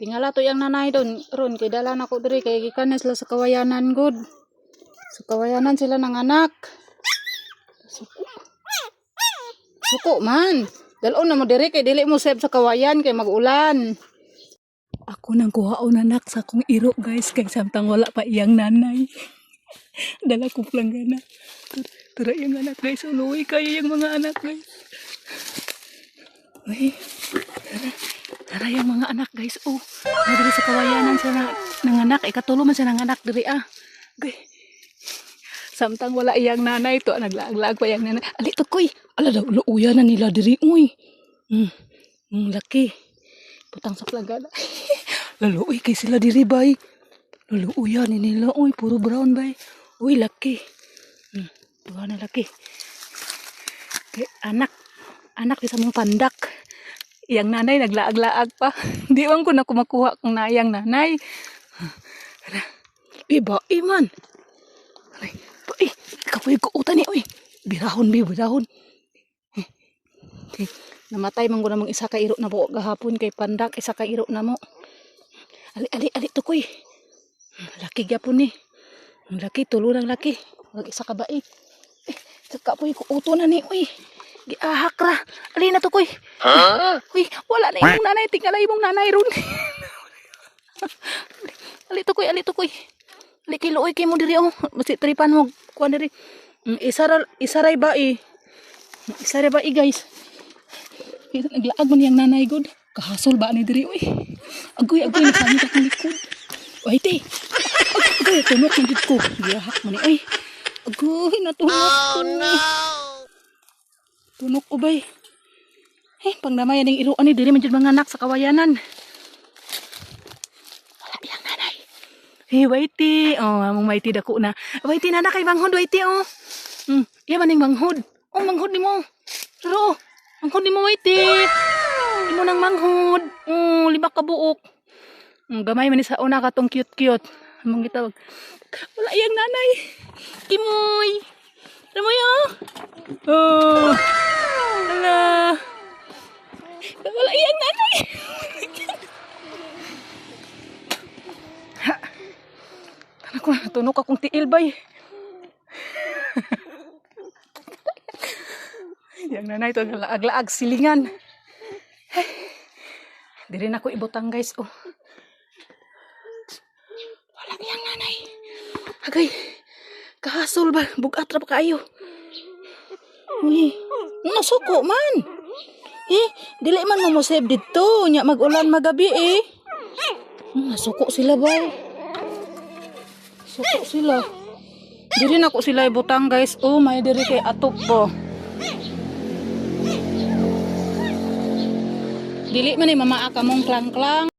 Tingala to yang nanay don ron kay dala na ko diri kay gikan sila sa kawayanan good. Sa kawayanan sila ng anak. Suko man. Dalon na mo diri kay dili mo save sa kawayan kay mag-ulan. Ako nang kuhaon anak sa akong iro guys kay samtang wala pa iyang nanay. Dala ko planggana. Tara yung anak guys, uluwi kayo yung mga anak guys. Uy, tara yung mga anak guys. Oh, diri sa kawayanan sa ng anak, ikatulo man sa ng anak diri ah. Okay. Samtang wala iyang nanay to, naglaag-laag pa iyang nanay. Ali to koy. Ala daw luuya na nila diri uy. Laki. Putang sa planggana. Laluoy kay sila diri bay. Laluoy ni nila uy, puro brown bay. Uy laki. Tuwa na laki. Okay, anak di sa mong pandak. Iyang nanay naglaag-laag pa. Di man ko na kumakuha kung naayang nanay. Iba man. Ay, kapoy ko utan ni uy. Birahon. Okay. Namatay man ko namang isa ka iro na po gahapon kay pandak isa ka iro na mo. Ali to koy. Laki gyapon ni. Laki tulo ng laki. Wag isa ka baik. Kapoy ko uto na ni uy. Giahak ra. Ali na to koy. Uy, wala na imong nanay, tingala imong nanay ron. Ali to koy. Ali kay luoy kay mo diri oh. Basi tripan mo kuan diri. Isaray ba guys. Naglaag man yang nanay god. Kahasol ba ni diri uy. Agoy nasani ka kung likod. Uy te. Agoy tunok ng gid ko. Giahak man ni uy. Agoy natulog ko. Oh, no. Tunok ko bay. Pangdamayan ng iruan ni diri man jud mga anak sa kawayanan. Wala yang nanay. Waiti. Oh, among waiti dako na. Waiti na kay manghod waiti oh. Iya man ning manghod. Oh, manghod nimo. Pero manghod nimo waiti. Imo nang manghod. Oh, 5 ka buok. Gamay man ni sa una katong cute. Among gitawag. Wala yang nanay. Kimoy. Ramoy oh. Oh. Ala. Wala yang nanay. Ako, tunok akong tiil bay. Yang nanay to laag-laag silingan. Diri na ko ibutang guys oh. Wala yang nanay. Agay. Kahasol ba? Bugat ra pa kayo. Uy, nasuko man. Dili man mo save dito. Nya mag-ulan magabi eh. Nasuko sila ba? Suko sila. Diri na ko sila ibutang guys. Oh, may diri kay atop po. Dili man ni mama akamong klang-klang.